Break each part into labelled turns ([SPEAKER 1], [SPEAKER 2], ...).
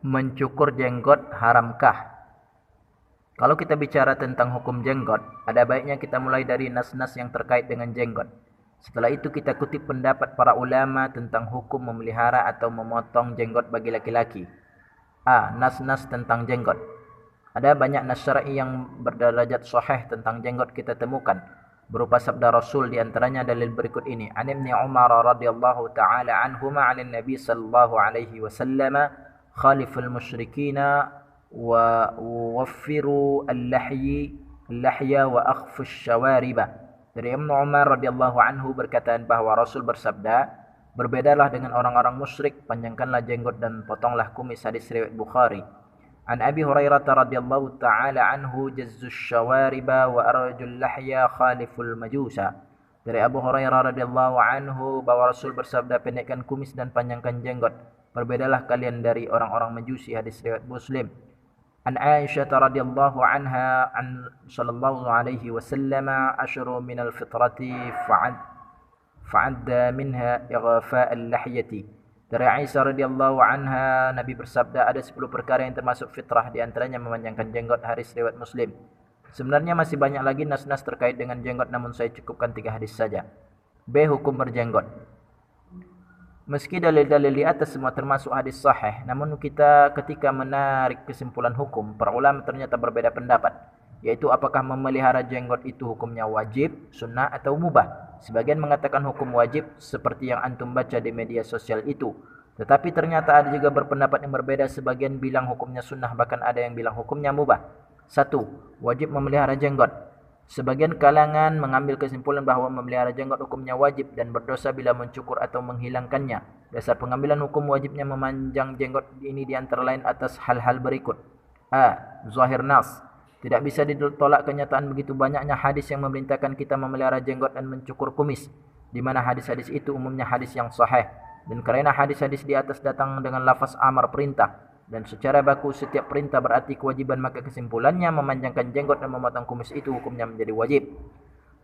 [SPEAKER 1] Mencukur jenggot haramkah? Kalau kita bicara tentang hukum jenggot, ada baiknya kita mulai dari nas-nas yang terkait dengan jenggot. Setelah itu kita kutip pendapat para ulama tentang hukum memelihara atau memotong jenggot bagi laki-laki. A. Nas-nas tentang jenggot. Ada banyak nas syar'i yang berderajat sahih tentang jenggot kita temukan, berupa sabda Rasul, di antaranya dalil berikut ini. An Ibnu Umar radhiyallahu taala anhuma 'an Nabi sallallahu alaihi wasallam khaliful musyrikina wa waffiru al-lahya wa akhfu asy-syawarib. Dari Ibnu Umar radhiyallahu anhu berkataan bahwa Rasul bersabda, berbedalah dengan orang-orang musyrik, panjangkanlah jenggot dan potonglah kumis. Hadis riwayat Bukhari. An Abi Hurairah radhiyallahu taala anhu jazzu asy-syawarib wa arjul lahya khaliful majusa. Dari Abu Hurairah radhiyallahu anhu bahwa Rasul bersabda, pendekkan kumis dan panjangkan jenggot, berbedalah kalian dari orang-orang Majusi. Hadis riwayat Muslim. An Aisyah radhiyallahu anha an sallallahu alaihi wasallam asyru min al-fitrati fa'adda minha ighafa al-lahyati. Dari Aisyah radhiyallahu anha, Nabi bersabda, ada 10 perkara yang termasuk fitrah, di antaranya memanjangkan jenggot. Hadis riwayat Muslim. Sebenarnya masih banyak lagi nas-nas terkait dengan jenggot, namun saya cukupkan 3 hadis saja. B. Hukum berjenggot. Meski dalil-dalil di atas semua termasuk hadis sahih, namun kita ketika menarik kesimpulan hukum, para ulama ternyata berbeda pendapat, yaitu apakah memelihara jenggot itu hukumnya wajib, sunnah, atau mubah. Sebagian mengatakan hukum wajib, seperti yang antum baca di media sosial itu. Tetapi ternyata ada juga berpendapat yang berbeda, sebagian bilang hukumnya sunnah, bahkan ada yang bilang hukumnya mubah. 1. Wajib memelihara jenggot. Sebagian kalangan mengambil kesimpulan bahawa memelihara jenggot hukumnya wajib dan berdosa bila mencukur atau menghilangkannya. Dasar pengambilan hukum wajibnya memanjang jenggot ini di antara lain atas hal-hal berikut. A. Zahir nas. Tidak bisa ditolak kenyataan begitu banyaknya hadis yang memerintahkan kita memelihara jenggot dan mencukur kumis, di mana hadis-hadis itu umumnya hadis yang sahih. Dan kerana hadis-hadis di atas datang dengan lafaz amar, perintah, dan secara baku setiap perintah berarti kewajiban, maka kesimpulannya memanjangkan jenggot dan memotong kumis itu hukumnya menjadi wajib.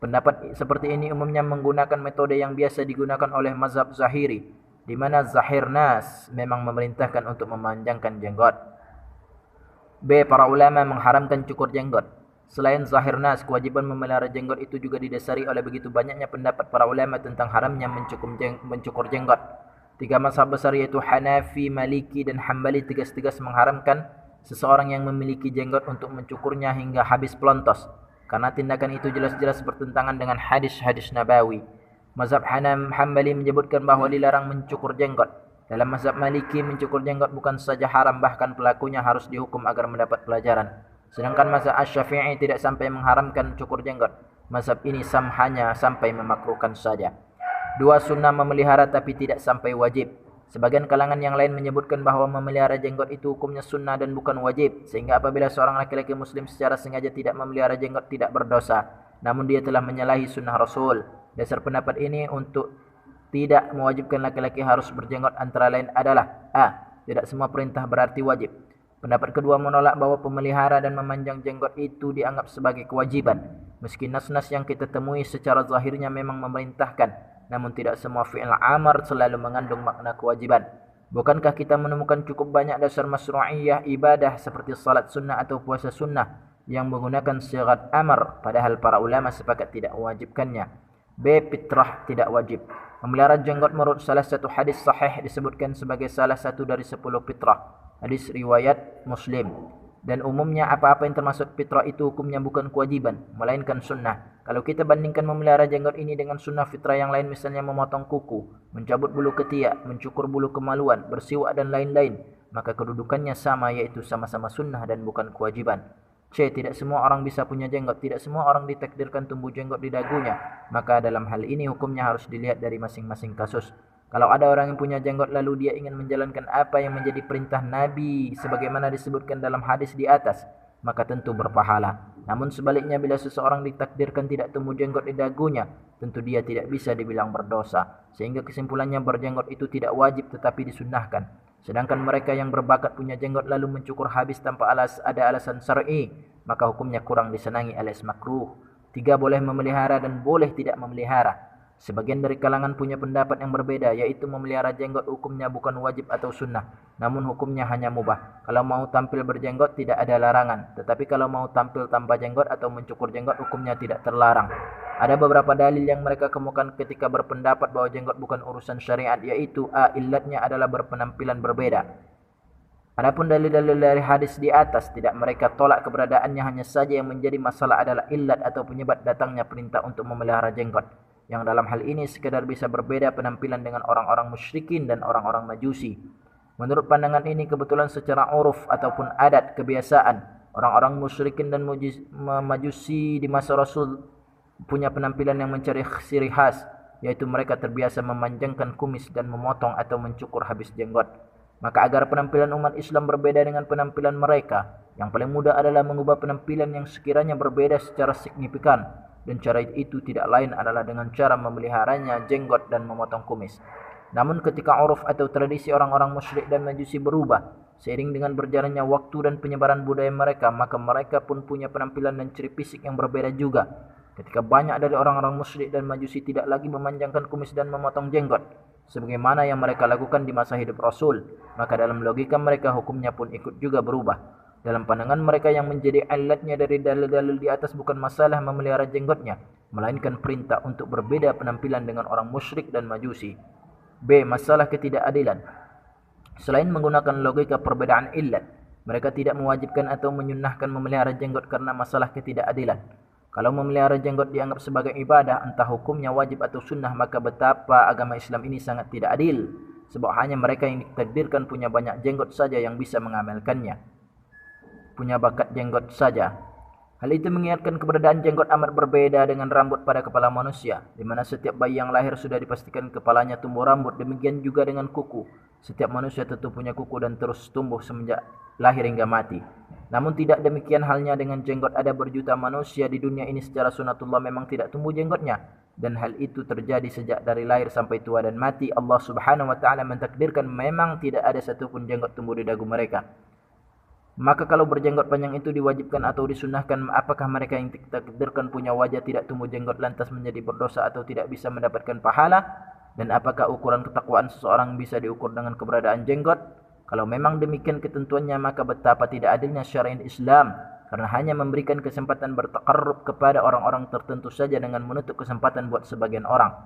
[SPEAKER 1] Pendapat seperti ini umumnya menggunakan metode yang biasa digunakan oleh mazhab Zahiri, di mana zahir nas memang memerintahkan untuk memanjangkan jenggot. B. Para ulama mengharamkan cukur jenggot. Selain zahir nas, kewajiban memelihara jenggot itu juga didasari oleh begitu banyaknya pendapat para ulama tentang haramnya mencukur jenggot. 3 mazhab besar yaitu Hanafi, Maliki, dan Hambali tegas-tegas mengharamkan seseorang yang memiliki jenggot untuk mencukurnya hingga habis pelontos, karena tindakan itu jelas-jelas bertentangan dengan hadis-hadis Nabawi. Mazhab Hambali menyebutkan bahawa dilarang mencukur jenggot. Dalam mazhab Maliki, mencukur jenggot bukan saja haram, bahkan pelakunya harus dihukum agar mendapat pelajaran. Sedangkan mazhab Asy-Syafi'i tidak sampai mengharamkan cukur jenggot. Mazhab ini hanya sampai memakruhkan saja. 2. Sunnah memelihara tapi tidak sampai wajib. Sebagian kalangan yang lain menyebutkan bahawa memelihara jenggot itu hukumnya sunnah dan bukan wajib, sehingga apabila seorang laki-laki muslim secara sengaja tidak memelihara jenggot tidak berdosa, namun dia telah menyalahi sunnah Rasul. Dasar pendapat ini untuk tidak mewajibkan laki-laki harus berjenggot antara lain adalah A. Tidak semua perintah berarti wajib. Pendapat kedua menolak bahawa pemelihara dan memanjang jenggot itu dianggap sebagai kewajiban. Meski nas-nas yang kita temui secara zahirnya memang memerintahkan, namun tidak semua fi'il amar selalu mengandung makna kewajiban. Bukankah kita menemukan cukup banyak dasar masyru'iyah ibadah seperti salat sunnah atau puasa sunnah yang menggunakan sighat amar, padahal para ulama sepakat tidak mewajibkannya. B. Fitrah tidak wajib. Memelihara jenggot menurut salah satu hadis sahih disebutkan sebagai salah satu dari 10 fitrah. Hadis riwayat Muslim. Dan umumnya apa-apa yang termasuk fitrah itu hukumnya bukan kewajiban, melainkan sunnah. Kalau kita bandingkan memelihara jenggot ini dengan sunnah fitrah yang lain, misalnya memotong kuku, mencabut bulu ketiak, mencukur bulu kemaluan, bersiwak dan lain-lain, maka kedudukannya sama, yaitu sama-sama sunnah dan bukan kewajiban. C. Tidak semua orang bisa punya jenggot. Tidak semua orang ditakdirkan tumbuh jenggot di dagunya. Maka dalam hal ini hukumnya harus dilihat dari masing-masing kasus. Kalau ada orang yang punya jenggot lalu dia ingin menjalankan apa yang menjadi perintah Nabi sebagaimana disebutkan dalam hadis di atas, maka tentu berpahala. Namun sebaliknya, bila seseorang ditakdirkan tidak tumbuh jenggot di dagunya, tentu dia tidak bisa dibilang berdosa. Sehingga kesimpulannya berjenggot itu tidak wajib tetapi disunnahkan. Sedangkan mereka yang berbakat punya jenggot lalu mencukur habis tanpa ada alasan syar'i, maka hukumnya kurang disenangi alias makruh. 3. Boleh memelihara dan boleh tidak memelihara. Sebagian dari kalangan punya pendapat yang berbeda, yaitu memelihara jenggot hukumnya bukan wajib atau sunnah. namun hukumnya hanya mubah. Kalau mau tampil berjenggot tidak ada larangan, tetapi kalau mau tampil tanpa jenggot atau mencukur jenggot hukumnya tidak terlarang. Ada beberapa dalil yang mereka kemukakan ketika berpendapat bahwa jenggot bukan urusan syariat, yaitu illatnya adalah berpenampilan berbeda. Adapun dalil-dalil dari hadis di atas tidak mereka tolak keberadaannya, hanya saja yang menjadi masalah adalah illat atau penyebab datangnya perintah untuk memelihara jenggot, yang dalam hal ini sekedar bisa berbeda penampilan dengan orang-orang musyrikin dan orang-orang majusi. Menurut pandangan ini kebetulan secara uruf ataupun adat kebiasaan, orang-orang musyrikin dan majusi di masa Rasul punya penampilan yang mencari ciri khas, yaitu mereka terbiasa memanjangkan kumis dan memotong atau mencukur habis jenggot. Maka agar penampilan umat Islam berbeda dengan penampilan mereka, yang paling mudah adalah mengubah penampilan yang sekiranya berbeda secara signifikan, dan cara itu tidak lain adalah dengan cara memeliharanya jenggot dan memotong kumis. Namun ketika uruf atau tradisi orang-orang musyrik dan majusi berubah seiring dengan berjalannya waktu dan penyebaran budaya mereka, maka mereka pun punya penampilan dan ciri fisik yang berbeda juga. Ketika banyak dari orang-orang musyrik dan majusi tidak lagi memanjangkan kumis dan memotong jenggot sebagaimana yang mereka lakukan di masa hidup Rasul, maka dalam logika mereka hukumnya pun ikut juga berubah. Dalam pandangan mereka yang menjadi alatnya dari dalil-dalil di atas bukan masalah memelihara jenggotnya, melainkan perintah untuk berbeda penampilan dengan orang musyrik dan majusi. B. Masalah ketidakadilan. Selain menggunakan logika perbedaan illat, mereka tidak mewajibkan atau menyunnahkan memelihara jenggot karena masalah ketidakadilan. Kalau memelihara jenggot dianggap sebagai ibadah, entah hukumnya wajib atau sunnah, maka betapa agama Islam ini sangat tidak adil. Sebab hanya mereka yang ditakdirkan punya banyak jenggot saja yang bisa mengamalkannya. Punya bakat jenggot saja. Hal itu mengingatkan keberadaan jenggot amat berbeda dengan rambut pada kepala manusia, di mana setiap bayi yang lahir sudah dipastikan kepalanya tumbuh rambut. Demikian juga dengan kuku. Setiap manusia tentu punya kuku dan terus tumbuh semenjak lahir hingga mati. Namun tidak demikian halnya dengan jenggot. Ada berjuta manusia di dunia ini secara sunatullah memang tidak tumbuh jenggotnya, dan hal itu terjadi sejak dari lahir sampai tua dan mati. Allah Subhanahu wa taala mentakdirkan memang tidak ada satupun jenggot tumbuh di dagu mereka. Maka kalau berjenggot panjang itu diwajibkan atau disunahkan, apakah mereka yang ditakdirkan punya wajah tidak tumbuh jenggot lantas menjadi berdosa atau tidak bisa mendapatkan pahala? Dan apakah ukuran ketakwaan seseorang bisa diukur dengan keberadaan jenggot? Kalau memang demikian ketentuannya, maka betapa tidak adilnya syariat Islam, karena hanya memberikan kesempatan bertaqarrub kepada orang-orang tertentu saja dengan menutup kesempatan buat sebagian orang.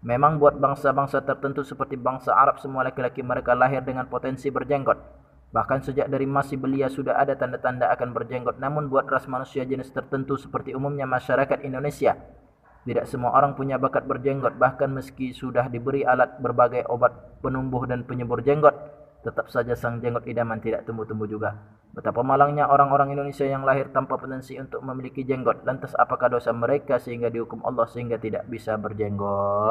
[SPEAKER 1] Memang buat bangsa-bangsa tertentu seperti bangsa Arab, semua laki-laki mereka lahir dengan potensi berjenggot. Bahkan sejak dari masih belia sudah ada tanda-tanda akan berjenggot. Namun buat ras manusia jenis tertentu seperti umumnya masyarakat Indonesia, tidak semua orang punya bakat berjenggot. Bahkan meski sudah diberi alat berbagai obat penumbuh dan penyubur jenggot, tetap saja sang jenggot idaman tidak tumbuh-tumbuh juga. Betapa malangnya orang-orang Indonesia yang lahir tanpa potensi untuk memiliki jenggot. Lantas apakah dosa mereka sehingga dihukum Allah sehingga tidak bisa berjenggot?